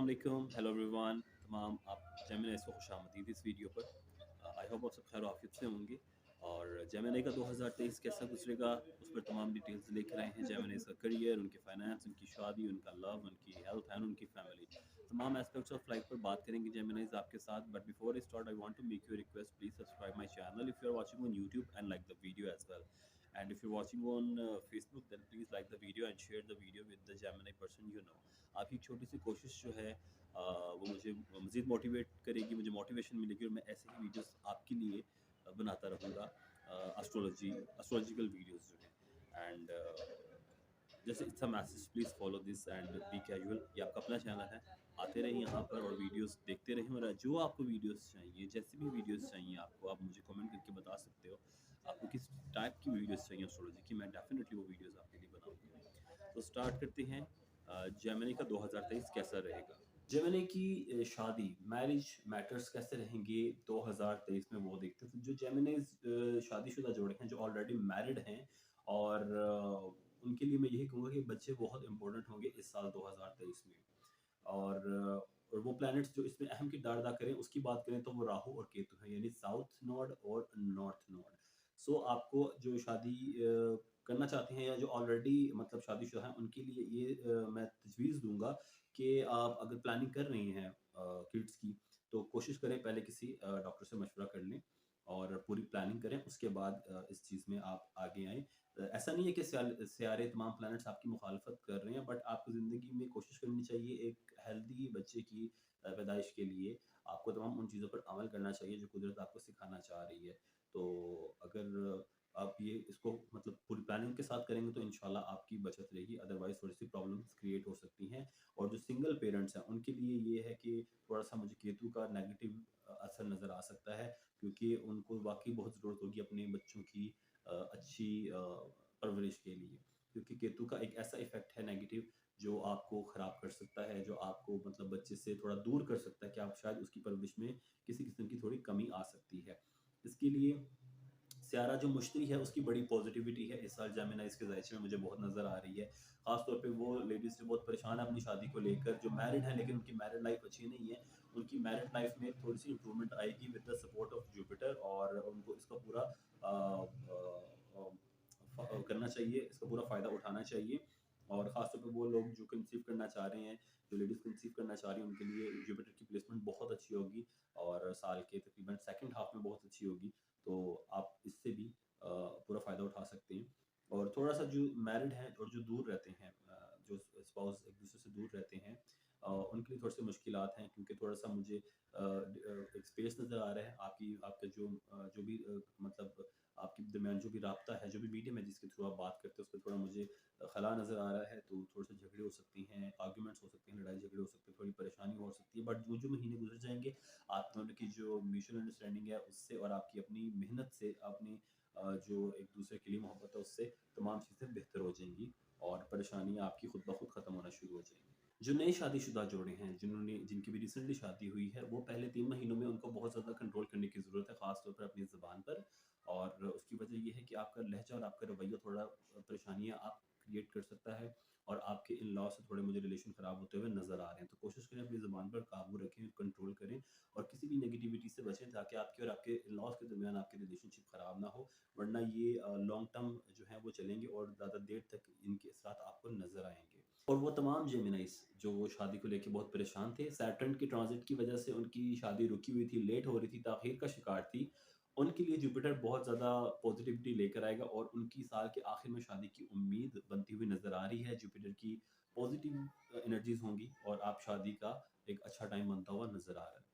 वालेकुम, hello everyone. तमाम आप जेमिनी को खुशामदीद इस वीडियो पर। आई होप आप सब खैर आफियत से होंगे। और जेमिनी का 2023 कैसा गुजरेगा उस पर तमाम डिटेल्स लेकर आए हैं। जेमिनी का करियर, उनके फाइनेंस, उनकी शादी, उनका लव, उनकी हेल्थ एंड उनकी फैमिली, तमाम एस्पेक्ट्स ऑफ लाइफ पर बात करेंगे जेमिनीज आपके साथ। But before I start I want to make you request, please subscribe my channel if you are watching on YouTube and like the video as well. And if you're watching on Facebook, then please like the video and share the video with the Gemini person you know. आपकी छोटी सी कोशिश जो है वो मुझे मज़ीद motivate करेगी, मुझे मोटिवेशन मिलेगी और मैं ऐसे ही वीडियोस आपके लिए बनाता रहूँगा। एस्ट्रोलॉजिकल वीडियोस जो हैं एंड जैसे it's a message, please follow this and be casual. ये आपका अपना चैनल है, आते रहें यहाँ पर और वीडियोस देखते रहें। और जो आपको वीडियोस चाहिए, जैसे भी वीडियोस चाहिए आपको, आप मुझे कमेंट करके बता सकते हो आपको किस टाइप की वीडियोस चाहिए एस्ट्रोलॉजी की। मैं डेफिनेटली वो वीडियोस आपके लिए बनाऊंगा। तो स्टार्ट करते हैं। जेमिनी का 2023 कैसा रहेगा। जेमिनी की शादी, मैरिज मैटर्स कैसे रहेंगे 2023 में, वो देखते हैं। तो जो जेमिनी शादीशुदा जोड़े हैं जो ऑलरेडी मैरिड हैं और उनके लिए मैं यही कहूँगा कि बच्चे बहुत इंपॉर्टेंट होंगे इस साल 2023 में। और वो प्लैनेट्स जो इसमें अहम किरदार अदा करें उसकी बात करें तो वो राहु और केतु हैं, यानी साउथ नोड और नॉर्थ नोड। सो आपको जो शादी करना चाहते हैं या जो ऑलरेडी मतलब शादीशुदा हैं उनके लिए ये मैं तजवीज़ दूंगा कि आप अगर प्लानिंग कर रही हैं किड्स की, तो कोशिश करें पहले किसी डॉक्टर से मशवरा कर लें और पूरी प्लानिंग करें, उसके बाद इस चीज़ में आप आगे आएँ। ऐसा नहीं है कि सियारे तमाम प्लैनेट्स आपकी मुखालफत कर रहे हैं, बट आपको ज़िंदगी में कोशिश करनी चाहिए एक हेल्दी बच्चे की पैदाइश के लिए आपको तमाम उन चीज़ों पर अमल करना चाहिए जो कुदरत आपको सिखाना चाह रही है। तो अगर आप ये इसको मतलब पूरी प्लानिंग के साथ करेंगे तो इंशाल्लाह आपकी बचत रहेगी, अदरवाइज़ थोड़ी-सी प्रॉब्लम्स क्रिएट हो सकती हैं। और जो सिंगल पेरेंट्स हैं उनके लिए ये है कि थोड़ा-सा मुझे केतु का नेगेटिव असर नज़र आ सकता है, क्योंकि उनको वाक़ई बहुत ज़रूरत होगी अपने बच्चों की अच्छी परवरिश के लिए। क्योंकि केतु का एक ऐसा इफ़ेक्ट है नेगेटिव जो आपको ख़राब कर सकता है, जो आपको मतलब बच्चे से थोड़ा दूर कर सकता है कि आप शायद उसकी परवरिश में किसी किस्म की थोड़ी कमी आ सकती है। इसके लिए सियारा जो मुश्तरी है उसकी बड़ी पॉजिटिविटी है इस साल जेमिनाइज के ज़ायचे में मुझे बहुत नज़र आ रही है। ख़ास तौर पे वो लेडीज़ जो बहुत परेशान है अपनी शादी को लेकर, जो मैरिड हैं लेकिन उनकी मैरिड लाइफ अच्छी नहीं है, उनकी मैरिड लाइफ में थोड़ी-सी इम्प्रूवमेंट आएगी with the support of Jupiter. और उनको इसका पूरा करना चाहिए, इसका पूरा फ़ायदा उठाना चाहिए। और ख़ास तौर पे वो लोग जो कंसीव करना चाह रहे हैं, जो लेडीज़ कंसीव करना चाह रही हैं, उनके लिए जुपिटर की प्लेसमेंट बहुत अच्छी होगी और साल के तकरीबन सेकंड हाफ में बहुत अच्छी होगी। तो आप इससे भी पूरा फ़ायदा उठा सकते हैं। और थोड़ा-सा जो मैरिड हैं और जो दूर रहते हैं, जो स्पाउस एक-दूसरे से दूर रहते हैं, उनके लिए थोड़ी-सी मुश्किलात हैं, क्योंकि थोड़ा-सा मुझे एक स्पेस नज़र आ रहा है। आपका जो भी मतलब आपके दरमियान जो भी राब्ता है, जो भी मीडियम है जिसके थ्रू आप बात करते हैं, उस पे थोड़ा मुझे खला नज़र आ रहा है। तो थोड़े-से झगड़े हो सकती हैं, आर्गुमेंट्स हो सकते हैं, लड़ाई-झगड़े हो सकते हैं, थोड़ी परेशानी हो सकती है। बट जो महीने गुज़र जाएँगे, आप दोनों की जो म्यूचुअल अंडरस्टैंडिंग है उससे और आपकी अपनी मेहनत से, अपनी जो एक-दूसरे के लिए मोहब्बत है उससे तमाम चीज़ें बेहतर हो जाएँगी और परेशानियाँ आपकी खुद ब खुद ख़त्म होना शुरू हो जाएँगी। जो नए शादीशुदा जोड़े हैं, जिनकी भी रिसेंटली शादी हुई है, वो पहले 3 महीनों में उनको बहुत ज़्यादा कंट्रोल करने की ज़रूरत है, ख़ास तौर पर अपनी ज़ुबान पर। और उसकी वजह ये है कि आपका लहज़ा और आपका रवैया थोड़ा परेशानियाँ आप क्रिएट कर सकता है और आपके इन-लॉ से थोड़े मुझे रिलेशन ख़राब होते हुए नज़र आ रहे हैं। तो कोशिश करें अपनी ज़ुबान पर काबू रखें, कंट्रोल करें और किसी भी नेगेटिविटी से बचें, ताकि आपके और आपके इन-लॉज़ के दरमियान आपकी रिलेशनशिप ख़राब ना हो। वरना ये लॉन्ग टर्म जो है वो चलेंगे और ज़्यादा देर तक इनके असरात आपको नज़र आएँगे। और वो तमाम जेमिनीज़ जो शादी को लेके बहुत परेशान थे, सैटर्न के ट्रांज़िट की वजह से उनकी शादी रुकी हुई थी, लेट हो रही थी, ताख़ीर का शिकार थी। उनके लिए जुपिटर बहुत ज़्यादा पॉज़िटिविटी लेकर आएगा और उनकी साल के आखिर में शादी की उम्मीद बनती हुई नज़र आ रही है। जुपिटर की पॉज़िटिव एनर्जीज़ होंगी और आप शादी का एक अच्छा टाइम बनता हुआ नज़र आ रहा है।